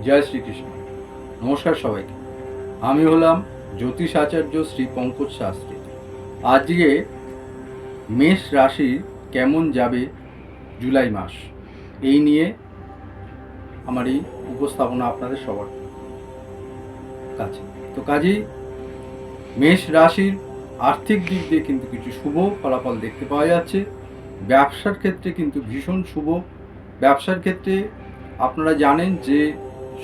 জয় শ্রীকৃষ্ণ। নমস্কার সবাইকে। আমি হলাম জ্যোতিষ আচার্য শ্রী পঙ্কজ শাস্ত্রী। আজকে মেষ রাশি কেমন যাবে জুলাই মাস, এই নিয়ে আমার এই উপস্থাপনা আপনাদের সবার কাছে। তো কাজেই মেষ রাশির আর্থিক দিক দিয়ে কিন্তু কিছু শুভ ফলাফল দেখতে পাওয়া যাচ্ছে। ব্যবসার ক্ষেত্রে কিন্তু ভীষণ শুভ। ব্যবসার ক্ষেত্রে আপনারা জানেন যে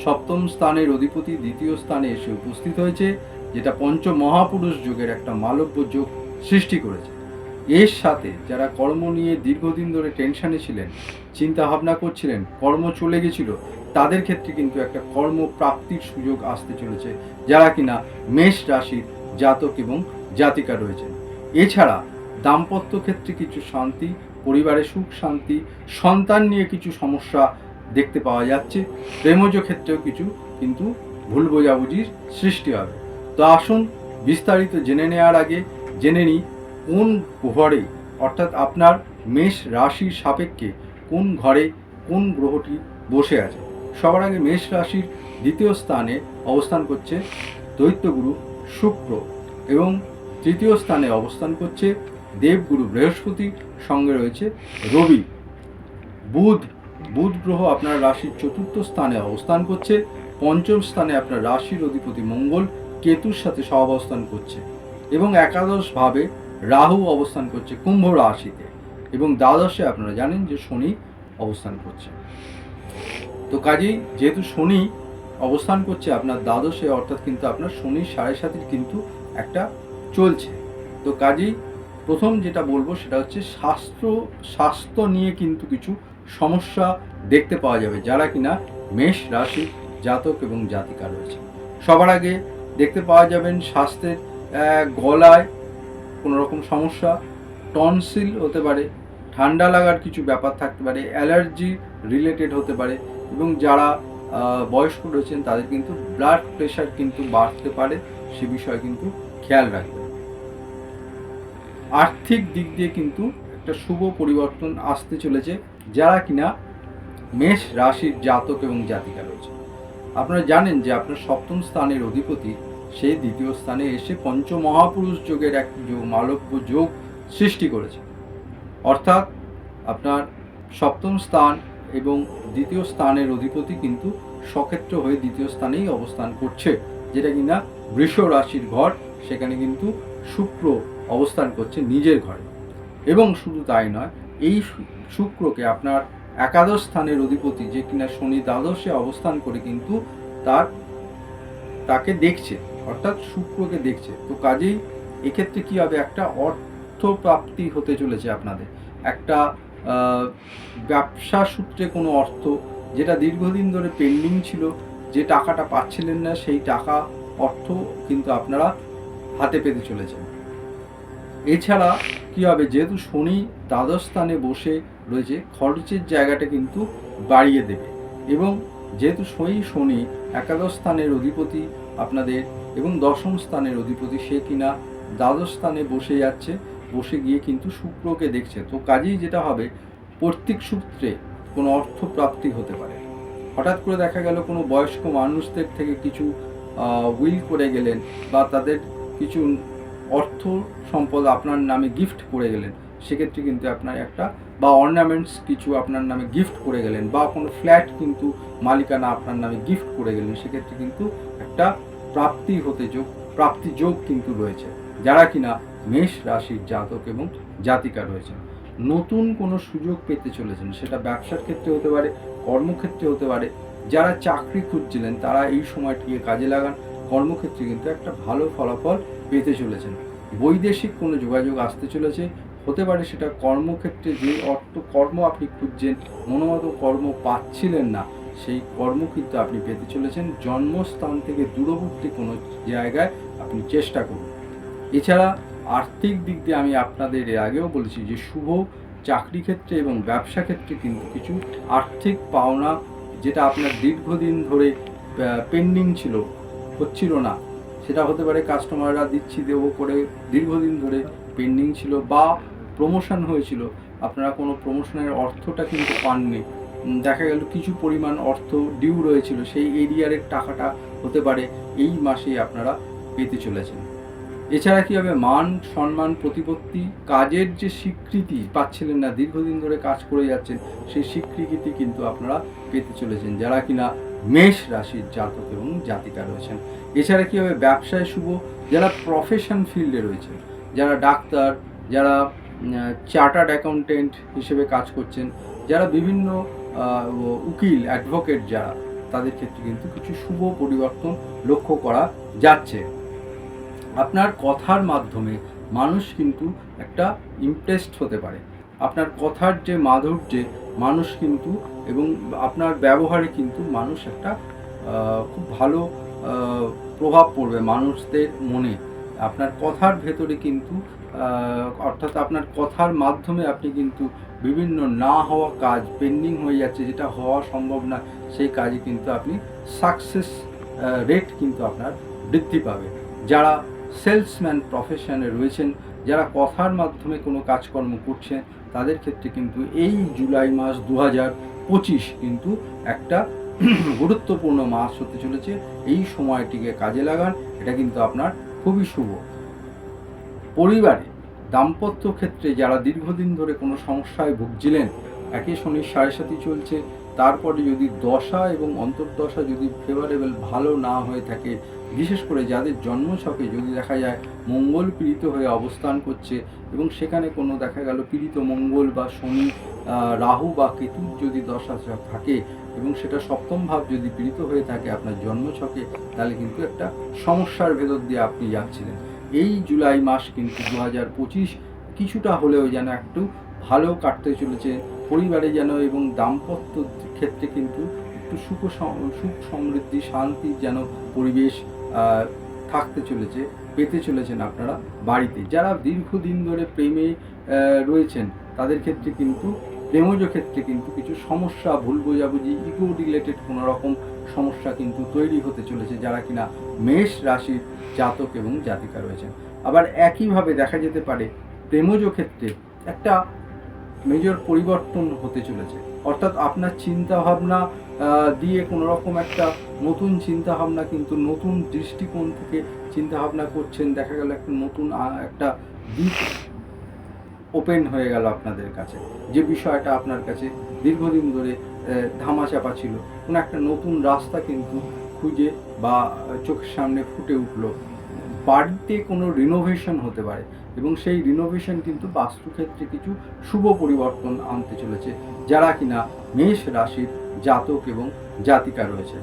সপ্তম স্থানের অধিপতি দ্বিতীয় স্থানে এসে উপস্থিত হয়েছে, যেটা পঞ্চ মহাপুরুষ যোগের একটা মালব্য যোগ সৃষ্টি করেছে। এর সাথে যারা কর্ম নিয়ে দীর্ঘদিন ধরে টেনশনে ছিলেন, চিন্তা ভাবনা করছিলেন, কর্ম চলে গেছিল, তাদের ক্ষেত্রে কিন্তু একটা কর্মপ্রাপ্তির সুযোগ আসতে চলেছে, যারা কিনা মেষ রাশির জাতক এবং জাতিকা রয়েছেন। এছাড়া দাম্পত্য ক্ষেত্রে কিছু শান্তি, পরিবারে সুখ শান্তি, সন্তান নিয়ে কিছু সমস্যা দেখতে পাওয়া যাচ্ছে। প্রেমজ ক্ষেত্রেও কিছু কিন্তু ভুল বোঝাবুঝির সৃষ্টি হবে। তো আসুন বিস্তারিত জেনে নেওয়ার আগে জেনে নিই কোন ঘরে, অর্থাৎ আপনার মেষ রাশির সাপেক্ষে কোন ঘরে কোন গ্রহটি বসে আছে। সবার আগে মেষ রাশির দ্বিতীয় স্থানে অবস্থান করছে দৈত্যগুরু শুক্র এবং তৃতীয় স্থানে অবস্থান করছে দেবগুরু বৃহস্পতি, সঙ্গে রয়েছে রবি। বুধ গ্রহ আপনার রাশির চতুর্থ স্থানে অবস্থান করছে। পঞ্চম স্থানে আপনার রাশির অধিপতি মঙ্গল কেতুর সাথে সহাবস্থান করছে এবং একাদশভাবে রাহু অবস্থান করছে কুম্ভ রাশিতে, এবং দ্বাদশে আপনারা জানেন যে শনি অবস্থান করছে। তো কাজেই যেহেতু শনি অবস্থান করছে আপনার দ্বাদশে, অর্থাৎ কিন্তু আপনার শনির 7.5 কিন্তু একটা চলছে। তো কাজেই প্রথম যেটা বলবো সেটা হচ্ছে স্বাস্থ্য নিয়ে কিন্তু কিছু সমস্যা দেখতে পাওয়া যাবে যারা কিনা মেষ রাশি জাতক এবং জাতিকা রয়েছে। সবার আগে দেখতে পাওয়া যাবেন স্বাস্থ্যের গলায় কোনো রকম সমস্যা, টনসিল হতে পারে, ঠান্ডা লাগার কিছু ব্যাপার থাকতে পারে, অ্যালার্জি রিলেটেড হতে পারে, এবং যারা বয়স্ক রয়েছেন তাদের কিন্তু ব্লাড প্রেশার কিন্তু বাড়তে পারে, সে বিষয়ে কিন্তু খেয়াল রাখবেন। আর্থিক দিক দিয়ে কিন্তু একটা শুভ পরিবর্তন আসতে চলেছে যারা কিনা মেষ রাশির জাতক এবং জাতিকা রয়েছে। আপনারা জানেন যে আপনার সপ্তম স্থানের অধিপতি সেই দ্বিতীয় স্থানে এসে পঞ্চ মহাপুরুষ যোগের এক মালব্য যোগ সৃষ্টি করেছে। অর্থাৎ আপনার সপ্তম স্থান এবং দ্বিতীয় স্থানের অধিপতি কিন্তু সক্ষেত্র হয়ে দ্বিতীয় স্থানেই অবস্থান করছে, যেটা কিনা বৃষ রাশির ঘর। সেখানে কিন্তু শুক্র অবস্থান করছে নিজের ঘরে। এবং শুধু তাই নয়, এই শুক্রকে আপনার একাদশ স্থানের অধিপতি যে কিনা শনি দ্বাদশে অবস্থান করে কিন্তু তাকে দেখছে, অর্থাৎ শুক্রকে দেখছে। তো কাজেই এক্ষেত্রে কি হবে, একটা অর্থ প্রাপ্তি হতে চলেছে আপনাদের। একটা ব্যবসা সূত্রে কোনো অর্থ, যেটা দীর্ঘদিন ধরে পেন্ডিং ছিল, যে টাকাটা পাচ্ছিলেন না, সেই টাকা অর্থ কিন্তু আপনারা হাতে পেতে চলেছেন। এছাড়া কি হবে, যেহেতু শনি দ্বাদশ স্থানে বসে রয়েছে, খরচের জায়গাটা কিন্তু বাড়িয়ে দেবে। এবং যেহেতু শনি একাদশ স্থানের অধিপতি আপনাদের এবং দশম স্থানের অধিপতি, সে কিনা দ্বাদশ স্থানে বসে যাচ্ছে, বসে গিয়ে কিন্তু শুক্রকে দেখছে। তো কাজেই যেটা হবে, পৈতৃক সূত্রে কোনো অর্থ প্রাপ্তি হতে পারে। হঠাৎ করে দেখা গেল কোনো বয়স্ক মানুষদের থেকে কিছু উইল করে গেলেন, বা তাদের কিছু অর্থ সম্পদ আপনার নামে গিফট করে গেলেন, সেক্ষেত্রে কিন্তু আপনার একটা, বা অর্নামেন্টস কিছু আপনার নামে গিফট করে গেলেন, বা কোনো ফ্ল্যাট কিন্তু মালিকানা আপনার নামে গিফট করে গেলেন, সেক্ষেত্রে কিন্তু একটা প্রাপ্তি যোগ কিন্তু রয়েছে যারা কিনা মেষ রাশির জাতক এবং জাতিকা রয়েছেন। নতুন কোনো সুযোগ পেতে চলেছেন, সেটা ব্যবসার ক্ষেত্রে হতে পারে, কর্মক্ষেত্রে হতে পারে। যারা চাকরি খুঁজছিলেন তারা এই সময়টিকে কাজে লাগান, কর্মক্ষেত্রে কিন্তু একটা ভালো ফলাফল পেতে চলেছেন। বৈদেশিক কোনো যোগাযোগ আসতে চলেছে, হতে পারে সেটা কর্মক্ষেত্রে যে কর্ম আপনি খুঁজছেন, মনোমতো কর্ম পাচ্ছিলেন না, সেই কর্ম কিন্তু আপনি পেতে চলেছেন। জন্মস্থান থেকে দূরবর্তী কোনো জায়গায় আপনি চেষ্টা করুন। এছাড়া আর্থিক দিক দিয়ে আমি আপনাদের এর আগেও বলেছি যে শুভ চাকরি ক্ষেত্রে এবং ব্যবসা ক্ষেত্রে কিন্তু কিছু আর্থিক পাওনা, যেটা আপনার দীর্ঘদিন ধরে পেন্ডিং ছিল, হচ্ছিল না, সেটা হতে পারে কাস্টমাররা দিচ্ছি দেবো করে দীর্ঘদিন ধরে পেন্ডিং ছিল, বা প্রমোশন হয়েছিল, আপনারা কোনো প্রমোশনের অর্থটা কিন্তু পাননি, দেখা গেল কিছু পরিমাণ অর্থ ডিউ রয়েছিল, সেই এরিয়ারের টাকাটা হতে পারে এই মাসেই আপনারা পেতে চলেছেন। এছাড়া কী হবে, মান সম্মান প্রতিপত্তি, কাজের যে স্বীকৃতি পাচ্ছিলেন না, দীর্ঘদিন ধরে কাজ করে যাচ্ছেন, সেই স্বীকৃতি কিন্তু আপনারা পেতে চলেছেন যারা কিনা মেষ রাশির জাতক এবং জাতিকা রয়েছেন। এছাড়া কী হবে, ব্যবসায় শুভ, যারা প্রফেশন ফিল্ডে রয়েছে, যারা ডাক্তার, যারা চার্টার্ড অ্যাকাউন্টেন্ট হিসেবে কাজ করছেন, যারা বিভিন্ন উকিল অ্যাডভোকেট যারা, তাদের ক্ষেত্রে কিন্তু কিছু শুভ পরিবর্তন লক্ষ্য করা যাচ্ছে। আপনার কথার মাধ্যমে মানুষ কিন্তু একটা ইমপ্রেসড হতে পারে, আপনার কথার যে মাধুর্যে মানুষ কিন্তু, এবং আপনার ব্যবহারে কিন্তু মানুষ একটা খুব ভালো প্রভাব পড়বে মানুষদের মনে। আপনার কথার ভেতরে কিন্তু অর্থাৎ আপনার কথার মাধ্যমে আপনি কিন্তু বিভিন্ন না হওয়া কাজ, পেন্ডিং হয়ে যাচ্ছে যেটা হওয়া সম্ভব না, সেই কাজে কিন্তু আপনি সাকসেস রেট কিন্তু আপনার বৃদ্ধি পাবে। যারা সেলসম্যান প্রফেশনে রয়েছেন, যারা কথার মাধ্যমে কোনো কাজকর্ম করছেন, তাদের ক্ষেত্রে কিন্তু এই জুলাই মাস 2025 কিন্তু একটা গুরুত্বপূর্ণ মাস হতে চলেছে। এই সময়টিকে কাজে লাগান, এটা কিন্তু আপনার খুবই শুভ। পরিবারে দাম্পত্য ক্ষেত্রে যারা দীর্ঘদিন ধরে কোনো সমস্যায় ভুগছিলেন, একে শনির 7.5 চলছে, তারপরে যদি দশা এবং অন্তর্দশা যদি ফেভারেবল ভালো না হয়ে থাকে, বিশেষ করে যাদের জন্মছকে যদি দেখা যায় মঙ্গল পীড়িত হয়ে অবস্থান করছে, এবং সেখানে কোনো দেখা গেল পীড়িত মঙ্গল বা শনি, রাহু বা কেতুর যদি দশা থাকে, এবং সেটা সপ্তম ভাব যদি পীড়িত হয়ে থাকে আপনার জন্মছকে, তাহলে কিন্তু একটা সমস্যার ভেতর দিয়ে আপনি যাচ্ছিলেন। এই জুলাই মাস কিন্তু 2025 কিছুটা হলেও যেন একটু ভালো কাটতে চলেছে পরিবারে যেন, এবং দাম্পত্য ক্ষেত্রে কিন্তু একটু সুখ সমৃদ্ধি শান্তির যেন পরিবেশ থাকতে চলেছে, পেতে চলেছেন আপনারা বাড়িতে। যারা দীর্ঘদিন ধরে প্রেমে রয়েছেন, তাদের ক্ষেত্রে কিন্তু প্রেমজ ক্ষেত্রে কিন্তু কিছু সমস্যা, ভুল বোঝাবুঝি, ইগো রিলেটেড কোনো রকম সমস্যা কিন্তু তৈরি হতে চলেছে যারা কিনা মেষ রাশির জাতক এবং জাতিকা রয়েছেন। আবার একইভাবে দেখা যেতে পারে প্রেমজ ক্ষেত্রে একটা মেজর পরিবর্তন হতে চলেছে, অর্থাৎ আপনার চিন্তাভাবনা দিয়ে কোনো রকম একটা নতুন চিন্তাভাবনা কিন্তু নতুন দৃষ্টিকোণ থেকে চিন্তাভাবনা করছেন, দেখা গেল একটা নতুন একটা দিক ওপেন হয়ে গেল আপনাদের কাছে, যে বিষয়টা আপনার কাছে দীর্ঘদিন ধরে ধামাচাপা ছিল, কোনো একটা নতুন রাস্তা কিন্তু খুঁজে বা চোখের সামনে ফুটে উঠলো। বাড়িতে কোনো রিনোভেশন হতে পারে, এবং সেই রিনোভেশন কিন্তু বাস্তুক্ষেত্রে কিছু শুভ পরিবর্তন আনতে চলেছে যারা কিনা মেষ রাশির জাতক এবং জাতিকা রয়েছে।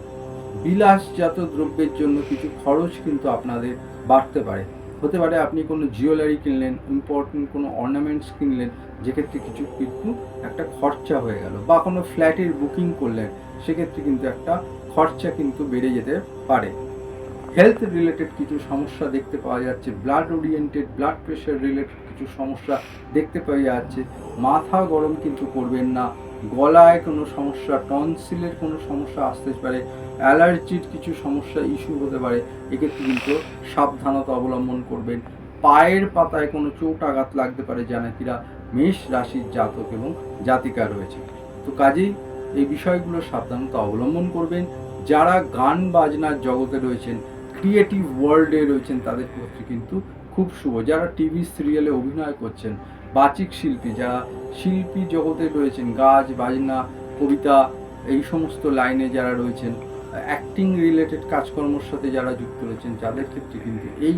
বিলাসজাত দ্রব্যের জন্য কিছু খরচ কিন্তু আপনাদের বাড়তে পারে, হতে পারে আপনি কোনো জুয়েলারি কিনলেন, ইম্পর্টেন্ট কোনো অর্নামেন্টস কিনলেন, যেক্ষেত্রে কিছু কিন্তু একটা খরচা হয়ে গেল, বা কোনো ফ্ল্যাটের বুকিং করলেন, সেক্ষেত্রে কিন্তু একটা খরচা কিন্তু বেড়ে যেতে পারে। হেলথ রিলেটেড কিছু সমস্যা দেখতে পাওয়া যাচ্ছে, blood oriented, blood pressure related কিছু সমস্যা দেখতে পাওয়া যাচ্ছে। মাথা গরম কিন্তু করবেন না, গলায় কোনো সমস্যা, টনসিলের কোনো সমস্যা আসতে পারে, অ্যালার্জির কিছু সমস্যা ইস্যু হতে পারে, এক্ষেত্রে কিন্তু সাবধানতা অবলম্বন করবেন। পায়ের পাতায় কোনো চোট আঘাত লাগতে পারে যারা কিনা মেষ রাশির জাতক এবং জাতিকা রয়েছে। তো কাজেই এই বিষয়গুলো সাবধানতা অবলম্বন করবেন। যারা গান বাজনার জগতে রয়েছেন, ক্রিয়েটিভ ওয়ার্ল্ডে রয়েছেন, তাদের ক্ষেত্রে কিন্তু খুব শুভ। যারা টিভি সিরিয়ালে অভিনয় করছেন, বাচিক শিল্পী, যারা শিল্পী জগতে রয়েছেন, গাছ বাজনা কবিতা এই সমস্ত লাইনে যারা রয়েছেন, অ্যাক্টিং রিলেটেড কাজকর্মের সাথে যারা যুক্ত রয়েছেন, যাদের ক্ষেত্রে কিন্তু এই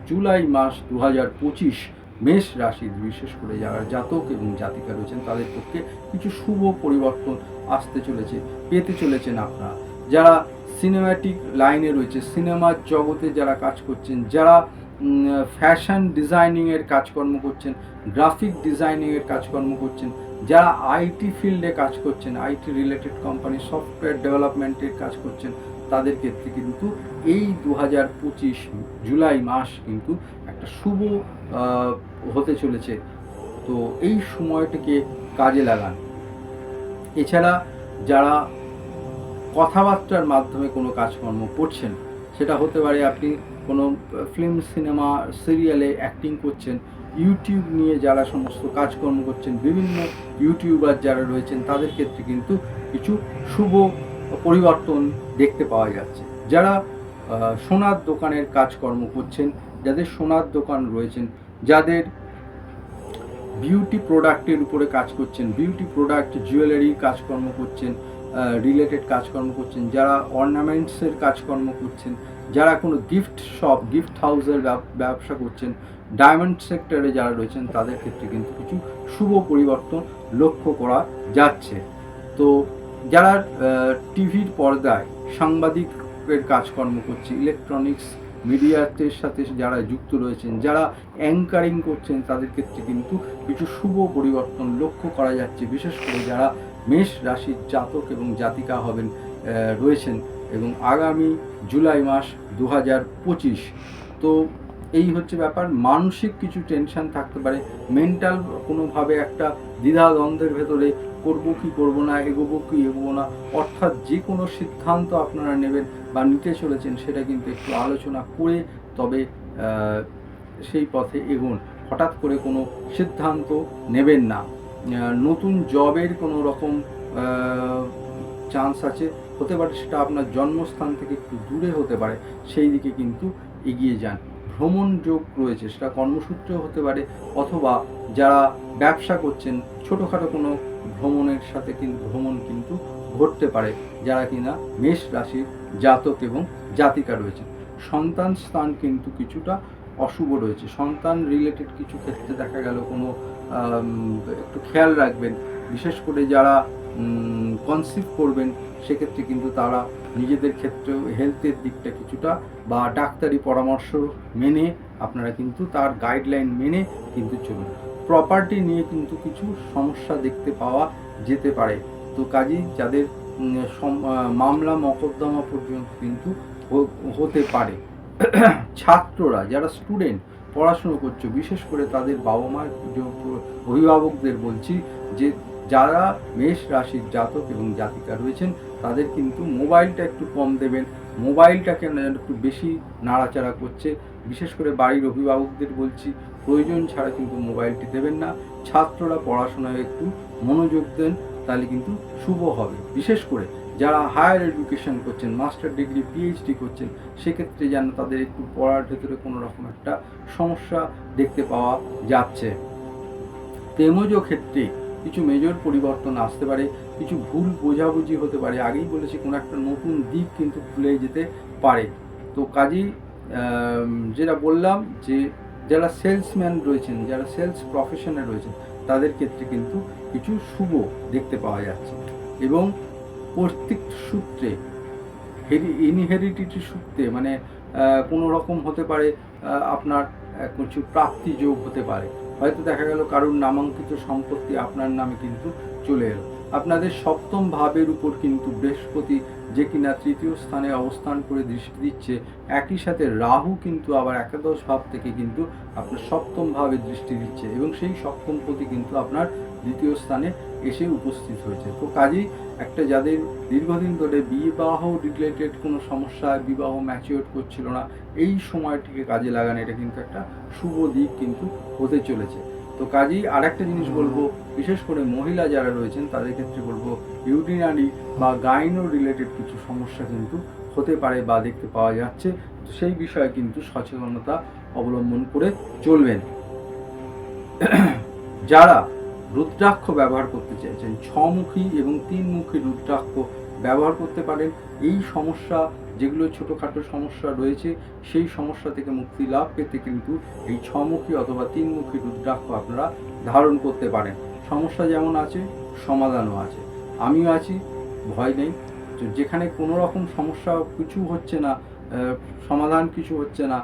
জুলাই মাস 2025 মেষ রাশির বিশেষ করে যারা জাতক এবং জাতিকা রয়েছেন, তাদের পক্ষে কিছু শুভ পরিবর্তন আসতে চলেছে, পেতে চলেছেন আপনারা। যারা সিনেম্যাটিক লাইনে রয়েছে, সিনেমার জগতে যারা কাজ করছেন, যারা ফ্যাশন ডিজাইনিংয়ের কাজকর্ম করছেন, গ্রাফিক ডিজাইনিংয়ের কাজকর্ম করছেন, যারা আইটি ফিল্ডে কাজ করছেন, আইটি রিলেটেড কোম্পানি সফটওয়্যার ডেভেলপমেন্টের কাজ করছেন, তাদের ক্ষেত্রে কিন্তু এই 2025 জুলাই মাস কিন্তু একটা শুভ হতে চলেছে। তো এই সময়টিকে কাজে লাগান। এছাড়া যারা কথাবার্তার মাধ্যমে কোনো কাজকর্ম করছেন, সেটা হতে পারে আপনি কোনো ফিল্ম সিনেমা সিরিয়ালে অ্যাক্টিং করছেন, ইউটিউব নিয়ে যারা সমস্ত কাজকর্ম করছেন, বিভিন্ন ইউটিউবার যারা রয়েছেন, তাদের ক্ষেত্রে কিন্তু কিছু শুভ পরিবর্তন দেখতে পাওয়া যাচ্ছে। যারা সোনার দোকানের কাজকর্ম করছেন, যাদের সোনার দোকান রয়েছেন, যাদের বিউটি প্রোডাক্টের উপরে কাজ করছেন, বিউটি প্রোডাক্ট জুয়েলারির কাজকর্ম করছেন, রিলেটেড কাজকর্ম করছেন, যারা অর্নামেন্টসের কাজকর্ম করছেন, যারা কোনো গিফট শপ, গিফট হাউসের ব্যবসা করছেন, ডায়মন্ড সেক্টরে যারা রয়েছেন, তাদের ক্ষেত্রে কিন্তু কিছু শুভ পরিবর্তন লক্ষ্য করা যাচ্ছে। তো যারা টিভির পর্দায় সাংবাদিকের কাজকর্ম করছে, ইলেকট্রনিক্স মিডিয়াতের সাথে যারা যুক্ত রয়েছেন, যারা অ্যাঙ্কারিং করছেন, তাদের ক্ষেত্রে কিন্তু কিছু শুভ পরিবর্তন লক্ষ্য করা যাচ্ছে। বিশেষ করে যারা মেষ রাশির জাতক এবং জাতিকা হবেন রয়েছেন এবং আগামী জুলাই মাস 2025। তো এই হচ্ছে ব্যাপার। মানসিক কিছু টেনশন থাকতে পারে, মেন্টাল কোনোভাবে একটা দ্বিধাদ্বন্দ্বের ভেতরে করব কি করব না, এগোবো কি এগোবো না, অর্থাৎ যে কোনো সিদ্ধান্ত আপনারা নেবেন বা নিতে চলেছেন, সেটা কিন্তু একটু আলোচনা করে তবে সেই পথে এগোন। হঠাৎ করে কোনো সিদ্ধান্ত নেবেন না। নতুন জবের কোনো রকম চান্স আছে, হতে পারে সেটা আপনার জন্মস্থান থেকে একটু দূরে হতে পারে, সেই দিকে কিন্তু এগিয়ে যান। ভ্রমণ যোগ রয়েছে, সেটা কর্মসূত্রেও হতে পারে, অথবা যারা ব্যবসা করছেন ছোটোখাটো কোনো ভ্রমণের সাথে কিন্তু ভ্রমণ কিন্তু ঘটতে পারে, যারা কিনা মেষ রাশির জাতক এবং জাতিকা রয়েছে। সন্তান স্থান কিন্তু কিছুটা অশুভ রয়েছে। সন্তান রিলেটেড কিছু ক্ষেত্রে দেখা গেল কোনো একটু খেয়াল রাখবেন। বিশেষ করে যারা কনসিভ করবেন, সেক্ষেত্রে কিন্তু তারা নিজেদের ক্ষেত্রেও হেলথের দিকটা কিছুটা বা ডাক্তারি পরামর্শ মেনে আপনারা কিন্তু তার গাইডলাইন মেনে কিন্তু চলুন। প্রপার্টি নিয়ে কিন্তু কিছু সমস্যা দেখতে পাওয়া যেতে পারে। তো কাজেই যাদের মামলা মকদ্দমা পর্যন্ত কিন্তু হতে পারে। ছাত্ররা যারা স্টুডেন্ট পড়াশুনো করছে, বিশেষ করে তাদের বাবা মা অভিভাবকদের বলছি যে যারা মেষ রাশির জাতক এবং জাতিকা রয়েছেন, তাদের কিন্তু মোবাইলটা একটু কম দেবেন। মোবাইলটাকে একটু বেশি নাড়াচাড়া করছে, বিশেষ করে বাড়ির অভিভাবকদের বলছি প্রয়োজন ছাড়া কিন্তু মোবাইলটি দেবেন না। ছাত্ররা পড়াশোনায় একটু মনোযোগ দেন, তাহলে কিন্তু শুভ হবে। বিশেষ করে যারা হায়ার এডুকেশন করছেন, মাস্টার ডিগ্রি পিএইচডি করছেন, সেক্ষেত্রে যেন তাদের একটু পড়ার ভেতরে কোনো রকম একটা সমস্যা দেখতে পাওয়া যাচ্ছে। প্রেমজ ক্ষেত্রে কিছু মেজর পরিবর্তন আসতে পারে, কিছু ভুল বোঝাবুঝি হতে পারে। আগেই বলেছি কোনো একটা নতুন দিক কিন্তু খুলে যেতে পারে। তো কাজেই যেটা বললাম যে যারা সেলসম্যান রয়েছেন, যারা সেলস প্রফেশনে রয়েছেন, তাদের ক্ষেত্রে কিন্তু কিছু শুভ দেখতে পাওয়া যাচ্ছে। এবং পৈতৃক সূত্রে, ইনহেরিডিটি সূত্রে, মানে কোনো রকম হতে পারে আপনার কিছু প্রাপ্তি যোগ হতে পারে। হয়তো দেখা গেল কারোর নামাঙ্কিত সম্পত্তি আপনার নামে কিন্তু চলে এলো। আপনাদের সপ্তম ভাবের উপর কিন্তু বৃহস্পতি, যে কিনা তৃতীয় স্থানে অবস্থান করে দৃষ্টি দিচ্ছে, একই সাথে রাহু কিন্তু আবার একাদশ ভাব থেকে কিন্তু আপনার সপ্তম ভাবে দৃষ্টি দিচ্ছে, এবং সেই সপ্তমপতি কিন্তু আপনার দ্বিতীয় স্থানে এসে উপস্থিত হয়েছে। তো কাজেই একটা যাদের দীর্ঘদিন ধরে বিবাহ রিলেটেড কোনো সমস্যা, বিবাহ ম্যাচিওর করছিল না, এই সময়টিকে কাজে লাগানো, এটা কিন্তু একটা শুভ দিক কিন্তু হতে চলেছে। তো কাজেই আর একটা জিনিস বলবো, বিশেষ করে মহিলা যারা রয়েছেন, তাদের ক্ষেত্রে বলবো ইউরিনারি বা গাইনো রিলেটেড কিছু সমস্যা কিন্তু হতে পারে বা দেখতে পাওয়া যাচ্ছে। তো সেই বিষয়ে কিন্তু সচেতনতা অবলম্বন করে চলবেন। যারা রুদ্রাক্ষ ব্যবহার করতে চাইছেন, 6মুখী এবং 3মুখী রুদ্রাক্ষ ব্যবহার করতে পারেন। এই সমস্যা, যেগুলো ছোটোখাটো সমস্যা রয়েছে, সেই সমস্যা থেকে মুক্তি লাভ পেতে কিন্তু এই 6মুখী অথবা 3মুখী রুদ্রাক্ষ আপনারা ধারণ করতে পারেন। সমস্যা যেমন আছে, সমাধানও আছে। আমিও আছি, ভয় নেই। যেখানে কোনো রকম সমস্যা কিছু হচ্ছে না, সমাধান কিছু হচ্ছে না,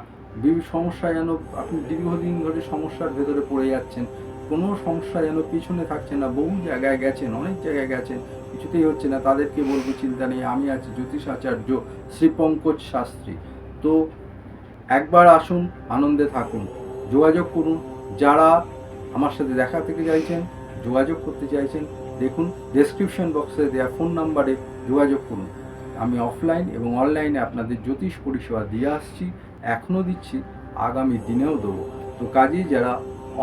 সমস্যা যেন আপনি দীর্ঘদিন ধরে সমস্যার ভেতরে পড়ে যাচ্ছেন, কোনো সমস্যা যেন পিছনে থাকছে না, বহু জায়গায় গেছেন, অনেক জায়গায় গেছেন, কিছুতেই হচ্ছে না, তাদেরকে বলবো চিন্তা নেই, আমি আছি জ্যোতিষ আচার্য শ্রী পঙ্কজ শাস্ত্রী। তো একবার আসুন, আনন্দে থাকুন, যোগাযোগ করুন। যারা আমার সাথে দেখা থেকে চাইছেন, যোগাযোগ করতে চাইছেন, দেখুন ডেসক্রিপশন বক্সে দেওয়া ফোন নাম্বারে যোগাযোগ করুন। আমি অফলাইন এবং অনলাইনে আপনাদের জ্যোতিষ পরিষেবা দিয়ে আসছি, এখনও দিচ্ছি, আগামী দিনেও দেবো। তো কাজেই যারা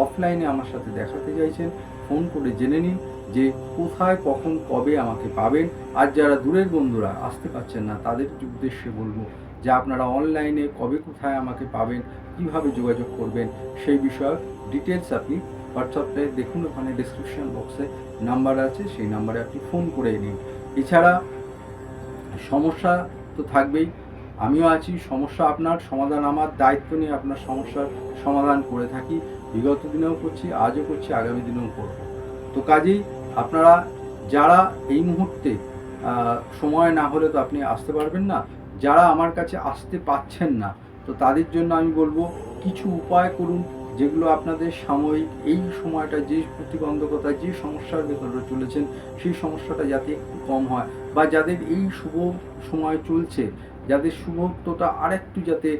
অফলাইনে আমার সাথে দেখাতে চাইছেন ফোন করে জেনে নিন যে কোথায় কখন কবে আমাকে পাবেন। আর যারা দূরের বন্ধুরা আসতে পারছেন না তাদের উদ্দেশ্যে বলবো যে আপনারা অনলাইনে কবে কোথায় আমাকে পাবেন, কিভাবে যোগাযোগ করবেন সেই বিষয়ে ডিটেলস আপনি হোয়াটসঅ্যাপে দেখুন, ওখানে ডিসক্রিপশন বক্সে নাম্বার আছে, সেই নাম্বারে আপনি ফোন করে নিন। এছাড়া সমস্যা তো থাকবেই, আমিও আছি, সমস্যা আপনার সমাধান আমার, দায়িত্ব নিয়ে আপনার সমস্যার সমাধান করে থাকি। বিগত দিনেও করছি, আজও করছি, আগামী দিনেও করব। তো কাজেই আপনারা যারা এই মুহূর্তে সময় না হলে তো আপনি আসতে পারবেন না, যারা আমার কাছে আসতে পাচ্ছেন না তো তাদের জন্য আমি বলবো কিছু উপায় করুন যেগুলো আপনাদের সাময়িক এই সময়টা যে প্রতিবন্ধকতা যে সমস্যার ভেতরে চলেছেন সেই সমস্যাটা যাতে একটু কম হয়, বা যাদের এই শুভ সময় চলছে যাদের শুভত্বটা আরেকটু যাতে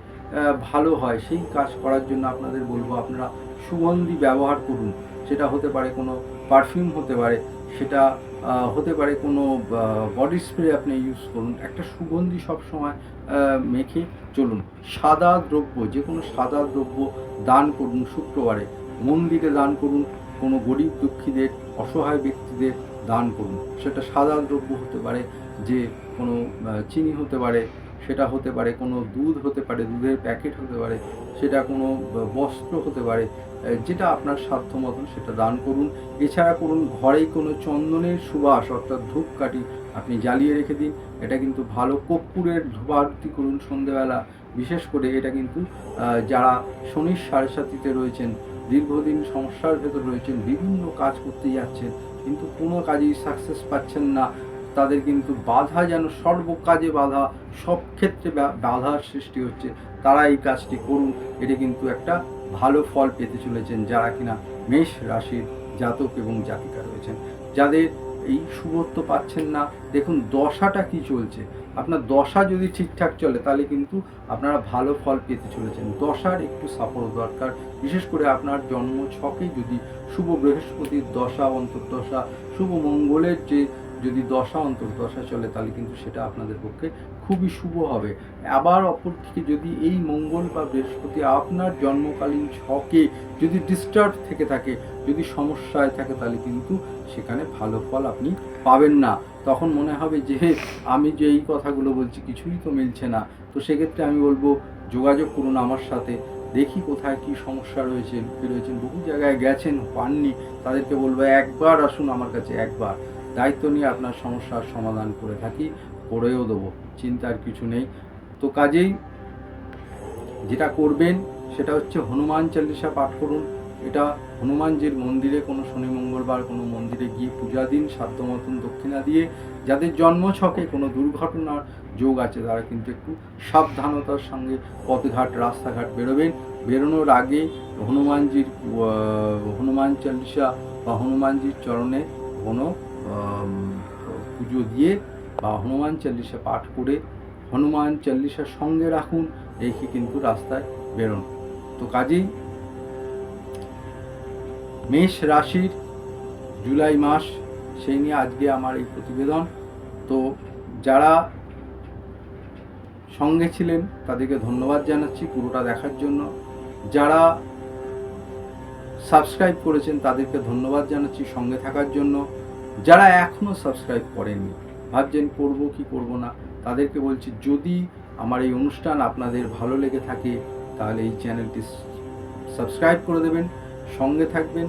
ভালো হয় সেই কাজ করার জন্য আপনাদের বলবো আপনারা সুগন্ধি ব্যবহার করুন। সেটা হতে পারে কোনো পারফিউম, হতে পারে সেটা হতে পারে কোনো বডি স্প্রে আপনি ইউজ করুন। একটা সুগন্ধি সবসময় মেখে চলুন। সাদা দ্রব্য, যে কোনো সাদা দ্রব্য দান করুন শুক্রবারে, মন্দিরে দান করুন, কোনো গরিব দুঃখীদের অসহায় ব্যক্তিদের দান করুন। সেটা সাদা দ্রব্য হতে পারে, যে কোনো চিনি হতে পারে, সেটা হতে পারে কোনো দুধ হতে পারে, দুধের প্যাকেট হতে পারে, সেটা কোনো বস্ত্র হতে পারে, যেটা আপনার সাধ্য মতন সেটা দান করুন। এছাড়া করুন ঘরেই কোনো চন্দনের সুবাস অর্থাৎ ধূপকাঠি আপনি জ্বালিয়ে রেখে দিন, এটা কিন্তু ভালো। কর্পূরের ধূপারতি করুন সন্ধেবেলা, বিশেষ করে এটা কিন্তু যারা শনির সাড়ে সাতিতে রয়েছেন, দীর্ঘদিন সমস্যার ভেতর রয়েছেন, বিভিন্ন কাজ করতে যাচ্ছেন কিন্তু কোনো কাজেই সাকসেস পাচ্ছেন না, তাদের কিন্তু বাধা যেন সর্বকাজে বাধা, সব ক্ষেত্রে বাধার সৃষ্টি হচ্ছে, তারা এই কাজটি করুন। এটা কিন্তু একটা ভালো ফল পেতে চলেছেন যারা কিনা মেষ রাশির জাতক এবং জাতিকা রয়েছেন। যাদের এই শুভত্ব পাচ্ছেন না, দেখুন দশাটা কি চলছে, আপনার দশা যদি ঠিকঠাক চলে তাহলে কিন্তু আপনারা ভালো ফল পেতে চলেছেন। দশার একটু সাপোর্ট দরকার, বিশেষ করে আপনার জন্ম ছকে যদি শুভ বৃহস্পতির দশা অন্তর্দশা, শুভ মঙ্গলের যে যদি দশা অন্তর্দশা চলে তাহলে কিন্তু সেটা আপনাদের পক্ষে খুবই শুভ হবে। আবার অপরদিকে যদি এই মঙ্গল বা বৃহস্পতি আপনার জন্মকালীন ছকে যদি ডিস্টার্ব থেকে থাকে, যদি সমস্যায় থাকে তাহলে কিন্তু সেখানে ভালো ফল আপনি পাবেন না। তখন মনে হবে যে আমি যে এই কথাগুলো বলছি কিছুই তো মিলছে না। তো সেক্ষেত্রে আমি বলবো যোগাযোগ করুন আমার সাথে, দেখি কোথায় কি সমস্যা রয়েছে, বহু জায়গায় গেছেন পাননি, তাদেরকে বলবো একবার আসুন আমার কাছে, একবার দায়িত্ব নিয়ে আপনার সমস্যার সমাধান করে থাকি, করেও দেবো, চিন্তার কিছু নেই। তো কাজেই যেটা করবেন সেটা হচ্ছে হনুমান চালিসা পাঠ করুন। এটা হনুমানজির মন্দিরে কোনো শনি মঙ্গলবার কোনো মন্দিরে গিয়ে পূজা দিন, সাধ্য মতন দক্ষিণা দিয়ে। যাদের জন্মছকে কোনো দুর্ঘটনার যোগ আছে তারা কিন্তু একটু সাবধানতার সঙ্গে পথঘাট রাস্তাঘাট বেরোবেন। বেরোনোর আগে হনুমান চালিসা বা হনুমানজির চরণে কোনো পুজো দিয়ে বা হনুমান চালিসা পাঠ করে হনুমান চালিসার সঙ্গে রাখুন, রেখে কিন্তু রাস্তায় বেরোন। তো কাজেই মেষ রাশির জুলাই মাস সেই নিয়ে আজকে আমার এই প্রতিবেদন। তো যারা সঙ্গে ছিলেন তাদেরকে ধন্যবাদ জানাচ্ছি পুরোটা দেখার জন্য, যারা সাবস্ক্রাইব করেছেন তাদেরকে ধন্যবাদ জানাচ্ছি সঙ্গে থাকার জন্য, যারা এখনও সাবস্ক্রাইব করেননি ভাবছেন করব কি করব না, তাদেরকে বলছি যদি আমার এই অনুষ্ঠান আপনাদের ভালো লেগে থাকে তাহলে এই চ্যানেলটি সাবস্ক্রাইব করে দেবেন, সঙ্গে থাকবেন,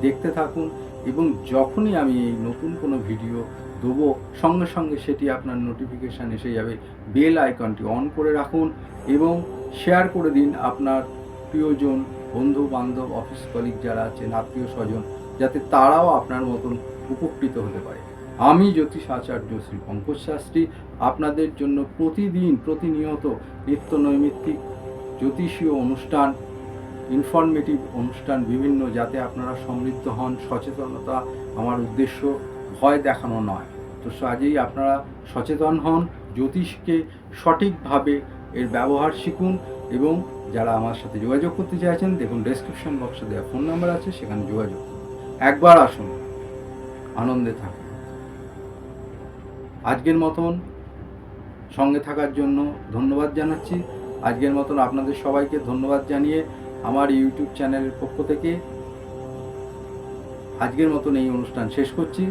দেখতে থাকুন, এবং যখনই আমি এই নতুন কোনো ভিডিও দেবো সঙ্গে সঙ্গে সেটি আপনার নোটিফিকেশান এসে যাবে। বেল আইকনটি অন করে রাখুন এবং শেয়ার করে দিন আপনার প্রিয়জন, বন্ধু বান্ধব, অফিস কলিগ যারা আছেন, আত্মীয় স্বজন, যাতে তারাও আপনার মতন উপকৃত হতে পারে। আমি জ্যোতিষ আচার্য শ্রী পঙ্কজ শাস্ত্রী আপনাদের জন্য প্রতিদিন প্রতিনিয়ত নিত্য নৈমিত্তিক জ্যোতিষীয় অনুষ্ঠান, ইনফরমেটিভ অনুষ্ঠান বিভিন্ন, যাতে আপনারা সমৃদ্ধ হন। সচেতনতা আমার উদ্দেশ্য, ভয় দেখানো নয়। তো কাজেই আপনারা সচেতন হন, জ্যোতিষকে সঠিকভাবে এর ব্যবহার শিখুন, এবং যারা আমার সাথে যোগাযোগ করতে চাইছেন দেখুন ডেসক্রিপশন বক্সে দেওয়া ফোন নাম্বার আছে, সেখানে যোগাযোগ করুন। একবার আসুন, আনন্দে থাকুন। আজকের মতন সঙ্গে থাকার জন্য ধন্যবাদ জানাচ্ছি। আজকের মতন আপনাদের সবাইকে ধন্যবাদ জানিয়ে আমার ইউটিউব চ্যানেলের পক্ষ থেকে আজকের মতন এই অনুষ্ঠান শেষ করছি।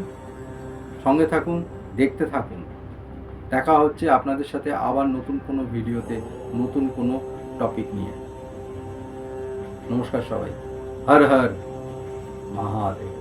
সঙ্গে থাকুন, দেখতে থাকুন। দেখা হচ্ছে আপনাদের সাথে আবার নতুন কোনো ভিডিওতে, নতুন কোনো টপিক নিয়ে। নমস্কার সবাই। হর হর মহাদেব।